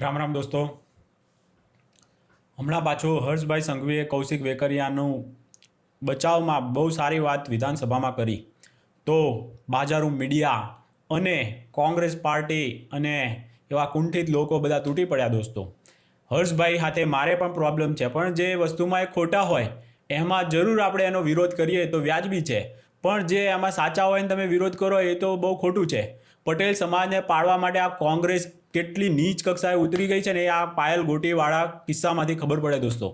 રામ રામ દોસ્તો. હમણાં પાછું હર્ષભાઈ સંઘવીએ કૌશિક વેકરિયાનું બચાવમાં બહુ સારી વાત વિધાનસભામાં કરી. તો બાજારું મીડિયા અને કોંગ્રેસ પાર્ટી અને એવા કુંઠિત લોકો બધા તૂટી પડ્યા દોસ્તો. હર્ષભાઈ સાથે મારે પણ પ્રોબ્લેમ છે, પણ જે વસ્તુમાં એ ખોટા હોય એમાં જરૂર આપણે એનો વિરોધ કરીએ તો વ્યાજબી છે, પણ જે એમાં સાચા હોય ને તમે વિરોધ કરો એ તો બહુ ખોટું છે. પટેલ સમાજને પાડવા માટે આ કોંગ્રેસ કેટલી નીચ કક્ષાએ ઉતરી ગઈ છે ને એ આ પાયલ ગોટીવાળા કિસ્સામાંથી ખબર પડે દોસ્તો.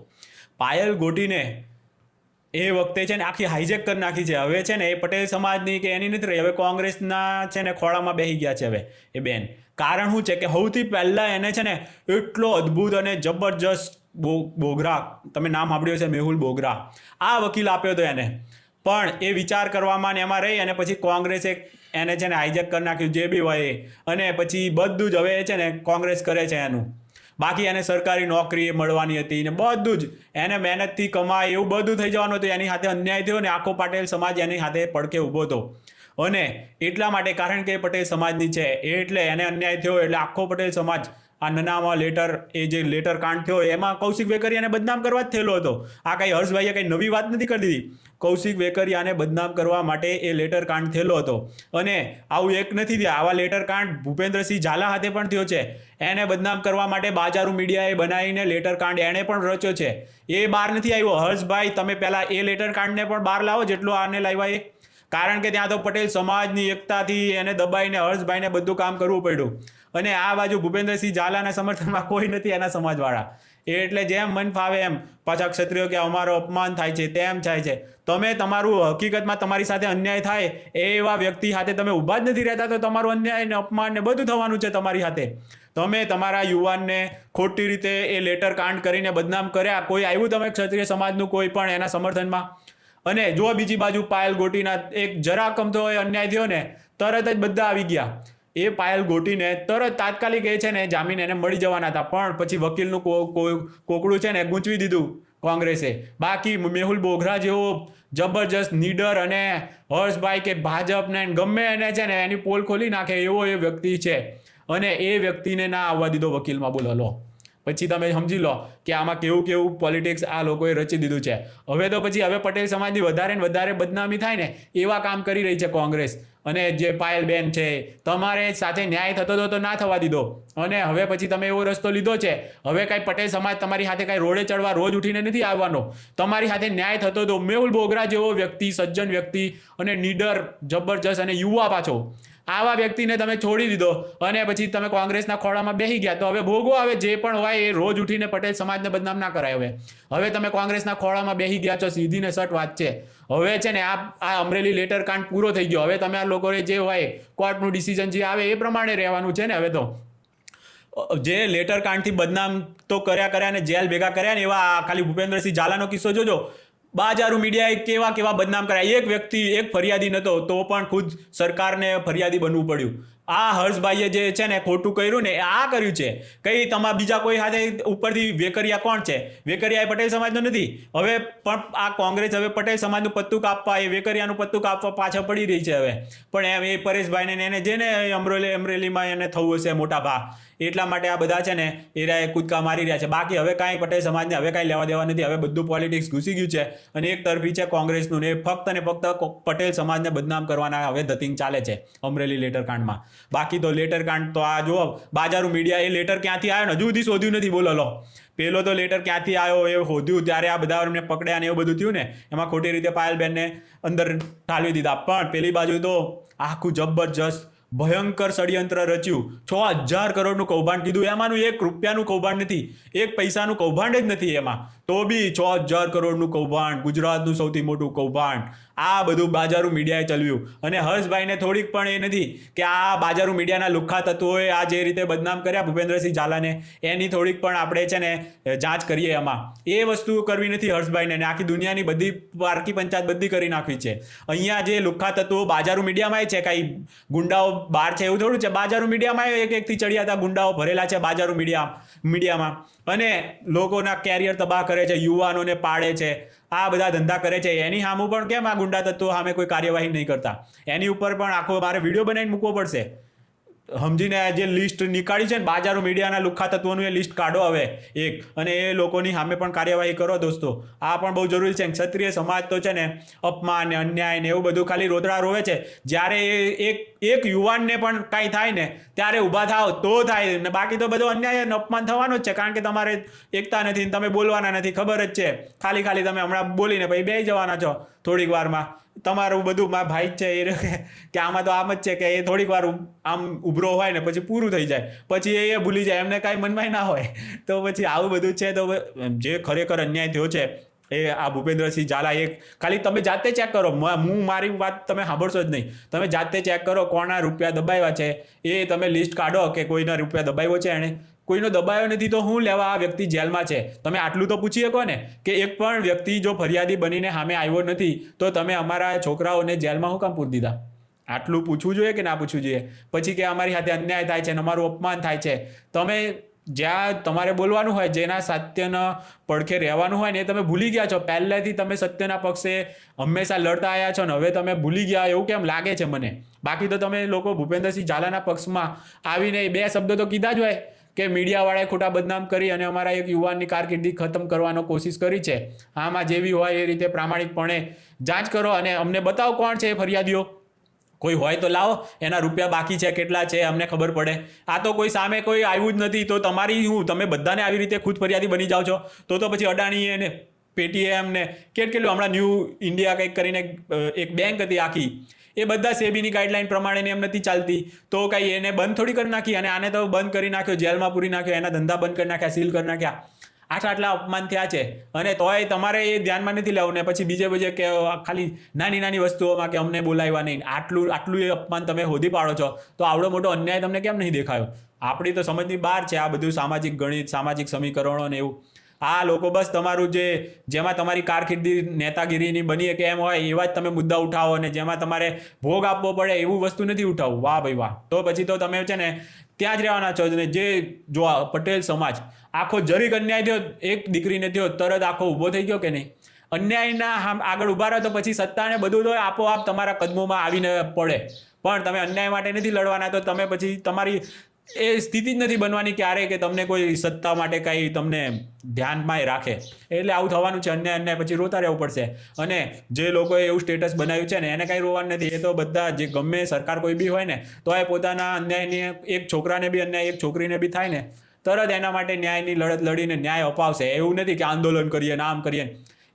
પાયલ ગોટીને એ વખતે છે ને આખી હાઈજેક કરી નાખી છે. હવે છે ને એ પટેલ સમાજની કે એની નથી રહી, હવે કોંગ્રેસના છે ને ખોળામાં બેસી ગયા છે હવે એ બેન. કારણ શું છે કે સૌથી પહેલાં એને છે ને એટલો અદ્ભુત અને જબરજસ્ત બોગરા, તમે નામ સાંભળ્યું છે મેહુલ બોગરા, આ વકીલ આપ્યો હતો એને. પણ એ વિચાર કરવામાં ને એમાં રહી અને પછી કોંગ્રેસે એને છે ને હાઈજેક કરી નાખ્યું જે બી હોય એ, અને પછી બધું જ હવે છે ને કોંગ્રેસ કરે છે એનું. બાકી એને સરકારી નોકરી મળવાની હતી ને બધું જ એને મહેનતથી કમાય એવું બધું થઈ જવાનું હતું. એની સાથે અન્યાય થયો ને આખો પટેલ સમાજ એની સાથે પડકે ઊભો હતો. અને એટલા માટે કારણ કે પટેલ સમાજની છે એટલે એને અન્યાય થયો એટલે આખો પટેલ સમાજ આ નનામાં લેટર, એ જે લેટર કાંડ થયો એમાં કૌશિક વેકરિયાને બદનામ કરવા જ થયેલો હતો. આ કંઈ હર્ષભાઈએ કંઈ નવી વાત નથી કરી દીધી. કૌશિક વેકરિયાને બદનામ કરવા માટે એ લેટર કાંડ થયેલો હતો. અને આવું એક નથી થયા, આવા લેટર કાંડ ભૂપેન્દ્રસિંહ ઝાલા હાથે પણ થયો છે. એને બદનામ કરવા માટે બાજારું મીડિયાએ બનાવીને લેટર કાંડ એણે પણ રચ્યો છે. એ બહાર નથી આવ્યો. હર્ષભાઈ તમે પહેલાં એ લેટર કાંડને પણ બહાર લાવો જેટલો આને લાવ્યા એ. કારણ કે ત્યાં તો પટેલ સમાજની એકતાથી એને દબાઈને હર્ષભાઈને બધું કામ કરવું પડ્યું. અને આ બાજુ ભૂપેન્દ્રસિંહ ઝાલાના સમર્થનમાં કોઈ નથી એના સમાજવાળા. એટલે જેમ મન ફાવે એમ પાછા ક્ષત્રિયો કે અમારો અપમાન થાય છે તેમ થાય છે. તમે તમારું હકીકતમાં તમારી સાથે અન્યાય થાય એવા વ્યક્તિ સાથે તમે ઊભા જ નથી રહેતા તો તમારું અન્યાય ને અપમાન ને બધું થવાનું છે તમારી સાથે. તમે તમારા યુવાનને ખોટી રીતે એ લેટર કાંડ કરીને બદનામ કર્યા. કોઈ આવ્યું તમે ક્ષત્રિય સમાજનું કોઈ પણ એના સમર્થનમાં? અને જો બીજી બાજુ પાયલ ગોટીના એક જરા કમતો હોય અન્યાય થયો ને તરત જ બધા આવી ગયા. એ પાયલ ગોટીને તરત તાત્કાલિક એ છે ને જામીન એને મળી જવાના હતા, પણ પછી વકીલનું કોકડું છે ને ગૂંચવી દીધું કોંગ્રેસે. બાકી મેહુલ બોગરા જેવો જબરજસ્ત નીડર અને હર્ષભાઈ કે ભાજપને ગમે એને છે ને એની પોલ ખોલી નાખે એવો એ વ્યક્તિ છે. અને એ વ્યક્તિને ના આવવા દીધો વકીલમાં. બોલો લો, પછી તમે સમજી લો કે આમાં કેવું કેવું પોલિટિક્સ આ લોકોએ રચી દીધું છે. હવે તો પછી હવે પટેલ સમાજની વધારે ને વધારે બદનામી થાય ને એવા કામ કરી રહી છે કોંગ્રેસ. અને જે પાયલબેન છે, તમારે સાથે ન્યાય થતો હતો તો ના થવા દીધો, અને હવે પછી તમે એવો રસ્તો લીધો છે. હવે કાંઈ પટેલ સમાજ તમારી સાથે કાંઈ રોડે ચડવા રોજ ઉઠીને નથી આવવાનો. તમારી સાથે ન્યાય થતો હતો. મેહુલ બોગરા જેવો વ્યક્તિ, સજ્જન વ્યક્તિ અને નીડર, જબરજસ્ત અને યુવા પાછો, આવા વ્યક્તિને તમે છોડી દીધો અને પછી તમે કોંગ્રેસના ખોળામાં બેસી ગયા. તો હવે ભોગવો, હવે જે પણ હોય એ રોજ ઉઠીને પટેલ સમાજને બદનામ ના કરાય. હવે તમે કોંગ્રેસના ખોળામાં બેસી ગયા છો, સીધી ને સટ વાત છે. હવે છે ને આ અમરેલી લેટર કાંડ પૂરો થઈ ગયો. હવે તમે આ લોકોએ જે હોય કોર્ટનું ડિસિઝન જે આવે એ પ્રમાણે રહેવાનું છે ને. હવે તો જે લેટર કાંડથી બદનામ તો કર્યા ને જેલ ભેગા કર્યા ને એવા ખાલી ભૂપેન્દ્રસિંહ ઝાલાનો કિસ્સો જોજો. બાજારું મીડિયાએ કેવા બદનામ કર્યા. એક વ્યક્તિ, એક ફરિયાદી નહોતો તો પણ ખુદ સરકારને ફરિયાદી બનવું પડ્યું. આ હર્ષભાઈએ જે છે ને ખોટું કર્યું ને આ કર્યું છે. કંઈ તમારા બીજા કોઈ સાથે ઉપરથી વેકરિયા કોણ છે? વેકરિયા એ પટેલ સમાજનો નથી. હવે પણ આ કોંગ્રેસ હવે પટેલ સમાજનું પત્તું કાપવા, એ વેકરિયાનું પત્તું કાપવા પાછળ પડી રહી છે હવે. પણ એમ એ પરેશભાઈને એને જેને અમરેલીમાં એને થવું હશે મોટા ભા, એટલા માટે આ બધા છે ને એ કૂદકા મારી રહ્યા છે. બાકી હવે કાંઈ પટેલ સમાજને હવે કાંઈ લેવા દેવા નથી. હવે બધું પોલિટિક્સ ઘૂસી ગયું છે અને એક તરફી છે કોંગ્રેસનું ને ફક્ત ને ફક્ત પટેલ સમાજને બદનામ કરવાના હવે ધતિંગ ચાલે છે અમરેલી લેટર કાંડમાં. બાકી તો લેટર કાંડ તો આ જુઓ, બાજારું મીડિયા એ લેટર ક્યાંથી આવ્યો ને હજુ સુધી શોધ્યું નથી. બોલો લો, પેલો તો લેટર ક્યાંથી આવ્યો એ શોધ્યું ત્યારે આ બધા એમને પકડ્યા ને એવું બધું થયું ને, એમાં ખોટી રીતે પાયલબેનને અંદર ઠાલવી દીધા. પણ પેલી બાજુ તો આખું જબરજસ્ત ભયંકર ષડયંત્ર રચ્યું. 6000 કરોડનું કૌભાંડ કીધું, એમાંનું 1 રૂપિયાનું કૌભાંડ નથી, 1 પૈસાનું કૌભાંડ જ નથી એમાં. તો બી 6000 કરોડનું કૌભાંડ, ગુજરાતનું સૌથી મોટું કૌભાંડ, આ બધું બાજારું મીડિયાએ ચલાવ્યું. અને હર્ષભાઈને થોડીક પણ એ નથી કે આ બાજારું મીડિયાના લુખ્ખા તત્વોએ આ જે રીતે બદનામ કર્યા ભૂપેન્દ્રસિંહ ઝાલાને, એની થોડીક પણ આપણે છે ને જાંચ કરીએ. એમાં એ વસ્તુ કરવી નથી હર્ષભાઈને. આખી દુનિયાની બધી પારકી પંચાયત બધી કરી નાખવી છે. અહીંયા જે લુખ્ખા તત્વો બાજારું મીડિયામાં છે, કાંઈ ગુંડાઓ બહાર છે એવું થોડું છે. બાજારું મીડિયામાં એકથી ચડિયા હતા ગુંડાઓ ભરેલા છે બાજારું મીડિયામાં, અને લોકોના કેરિયર તબાહ કરે છે, યુવાનોને પાડે છે, આ બધા ધંધા કરે છે. એની સામે પણ કેમ આ ગુંડા તત્વો સામે કોઈ કાર્યવાહી નહીં કરતા? એની ઉપર પણ આખો મારે વિડીયો બનાવીને મૂકવો પડશે. સમજીને જે લિસ્ટ નીકાળી છે ને બાજારો મીડિયાના લુખ્ખા તત્વોનું, એ લિસ્ટ કાઢો હવે એક, અને એ લોકોની સામે પણ કાર્યવાહી કરો દોસ્તો. આ પણ બહુ જરૂરી છે. ક્ષત્રિય સમાજ તો છે ને અપમાન ને અન્યાય ને એવું બધું ખાલી રોતડા રોવે છે. જ્યારે એક યુવાનને પણ કાંઈ થાય ને ત્યારે ઊભા થાવ તો થાય, ને બાકી તો બધો અન્યાય અને અપમાન થવાનું જ છે. કારણ કે તમારે એકતા નથી, તમે બોલવાના નથી, ખબર જ છે. ખાલી તમે હમણાં બોલીને પછી બેસી જવાના છો થોડીક વારમાં. તમારું બધું મારા ભાઈ જ છે એ કે આમાં તો આમ જ છે કે એ થોડીક વાર આમ ઉભરો હોય ને પછી પૂરું થઈ જાય, પછી એ ભૂલી જાય, એમને કાંઈ મનમાં ના હોય. તો પછી આવું બધું છે. તો જે ખરેખર અન્યાય થયો છે એ આ ભૂપેન્દ્રસિંહ ઝાલા, એક ખાલી તમે જાતે ચેક કરો. હું મારી વાત તમે સાંભળશો જ નહીં, તમે જાતે ચેક કરો કોના રૂપિયા દબાવ્યા છે. એ તમે લિસ્ટ કાઢો કે કોઈના રૂપિયા દબાવ્યો છે એણે, કોઈનો દબાયો નથી તો શું લેવા આ વ્યક્તિ જેલમાં છે. તમે આટલું તો પૂછી શકો ને કે એક પણ વ્યક્તિ જો ફરિયાદી બનીને સામે આવ્યો નથી તો તમે અમારા છોકરાઓને જેલમાં શું કામ પૂરી દીધા? આટલું પૂછવું જોઈએ કે ના પૂછવું જોઈએ? પછી કે અમારી સાથે અન્યાય થાય છે અને અમારું અપમાન થાય છે. તમે જ્યાં તમારે બોલવાનું હોય, જેના સત્યના પડખે રહેવાનું હોય ને, એ તમે ભૂલી ગયા છો. પહેલેથી તમે સત્યના પક્ષે હંમેશા લડતા આવ્યા છો ને હવે તમે ભૂલી ગયા એવું કેમ લાગે છે મને? બાકી તો તમે લોકો ભૂપેન્દ્રસિંહ ઝાલાના પક્ષમાં આવીને બે શબ્દો તો કીધા જ હોય કે મીડિયાવાળાએ ખોટા બદનામ કરી અને અમારા એક યુવાનની કારકિર્દી ખતમ કરવાનો કોશિશ કરી છે. આમાં જેવી હોય એ રીતે પ્રામાણિકપણે જાંચ કરો અને અમને બતાવો કોણ છે એ ફરિયાદીઓ. કોઈ હોય તો લાવો, એના રૂપિયા બાકી છે કેટલા છે અમને ખબર પડે. આ તો કોઈ સામે કોઈ આવ્યું જ નથી તો તમારી તમે બધાને આવી રીતે ખુદ ફરિયાદી બની જાઓ છો. તો પછી અડાણીએ ને પેટીએમ ને કેટલું હમણાં ન્યૂ ઇન્ડિયા કંઈક કરીને એક બેંક હતી આખી, એ બધા સેબીની ગાઈડલાઈન પ્રમાણે એમ નથી ચાલતી તો કંઈ એને બંધ થોડી કરી નાખી. અને આને તો બંધ કરી નાખ્યો, જેલમાં પૂરી નાખ્યો, એના ધંધા બંધ કરી નાખ્યા, સીલ કરી નાખ્યા. આટલા અપમાન થયા છે અને તોય તમારે એ ધ્યાનમાં નથી લેવું ને પછી બીજે કે ખાલી નાની વસ્તુઓમાં કે અમને બોલાવ્યા નહીં. આટલું એ અપમાન તમે હોધી પાડો છો તો આવડો મોટો અન્યાય તમને કેમ નહીં દેખાયો? આપણી તો સમજની બહાર છે આ બધું સામાજિક ગણિત, સામાજિક સમીકરણો ને એવું. આ લોકો બસ તમારું જેમાં તમારી કારકિર્દી નેતાગીરીની બની કે એમ હોય એવા જ તમે મુદ્દા ઉઠાવો, અને જેમાં તમારે ભોગ આપવો પડે એવું વસ્તુ નથી ઉઠાવવું. વાહ ભાઈ વાહ. તો પછી તો તમે છે ને ત્યાં જ રહેવાના છો. ને જે જો પટેલ સમાજ આખો જરીક અન્યાય થયો, એક દીકરીને થયો તરત આખો ઊભો થઈ ગયો કે નહીં? અન્યાયના આગળ ઊભા રહો તો પછી સત્તાને બધું તો આપોઆપ તમારા કદમોમાં આવીને પડે. પણ તમે અન્યાય માટે નથી લડવાના તો તમે પછી તમારી એ સ્થિતિ જ નથી બનવાની ક્યારેય કે તમને કોઈ સત્તા માટે કાંઈ તમને ધ્યાનમાં રાખે. એટલે આવું થવાનું છે. અન્યાય પછી રોતા રહેવું પડશે. અને જે લોકોએ એવું સ્ટેટસ બનાવ્યું છે ને એને કાંઈ રોવાનું નથી. એ તો બધા જે ગમે સરકાર કોઈ બી હોય ને તો એ પોતાના અન્યાયની, એક છોકરાને બી અન્યાય એક છોકરીને બી થાય ને તરત એના માટે ન્યાયની લડત લડીને ન્યાય અપાવશે. એવું નથી કે આંદોલન કરીએ ને આમ કરીએ,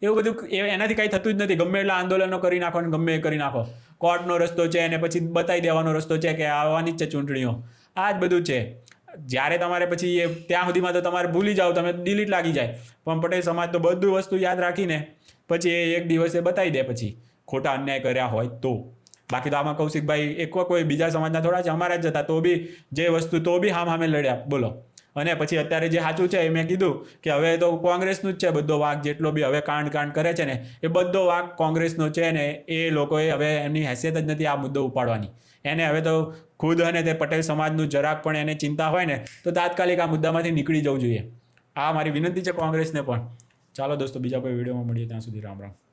એવું બધું એનાથી કાંઈ થતું જ નથી. ગમે એટલા આંદોલનો કરી નાખો ને ગમે એ કરી નાખો, કોર્ટનો રસ્તો છે અને પછી બતાવી દેવાનો રસ્તો છે કે આવવાની જ છે ચૂંટણીઓ. આ જ બધું છે. જ્યારે તમારે પછી એ ત્યાં સુધીમાં તો તમારે ભૂલી જાઓ, તમે ડિલીટ લાગી જાય. પણ પટેલ સમાજ તો બધું વસ્તુ યાદ રાખીને પછી એ એક દિવસે બતાવી દે પછી ખોટા અન્યાય કર્યા હોય તો. બાકી તો આમાં કૌશિકભાઈ એક કોઈ બીજા સમાજના થોડા છે, અમારા જ હતા તો બી જે વસ્તુ તો બી સામે લડ્યા બોલો. અને પછી અત્યારે જે સાચું છે એ મેં કીધું કે હવે તો કોંગ્રેસનું જ છે બધો વાંક. જેટલો બી હવે કાંડ કરે છે ને એ બધો વાંક કોંગ્રેસનો છે ને એ લોકોએ હવે એમની હેસિયત જ નથી આ મુદ્દો ઉપાડવાની. એને હવે તો ખુદ અને તે પટેલ સમાજનું જરાક પણ એને ચિંતા હોય ને તો તાત્કાલિક આ મુદ્દામાંથી નીકળી જવું જોઈએ. આ મારી વિનંતી છે કોંગ્રેસને પણ. ચાલો દોસ્તો, બીજા કોઈ વિડીયોમાં મળીએ, ત્યાં સુધી રામ રામ.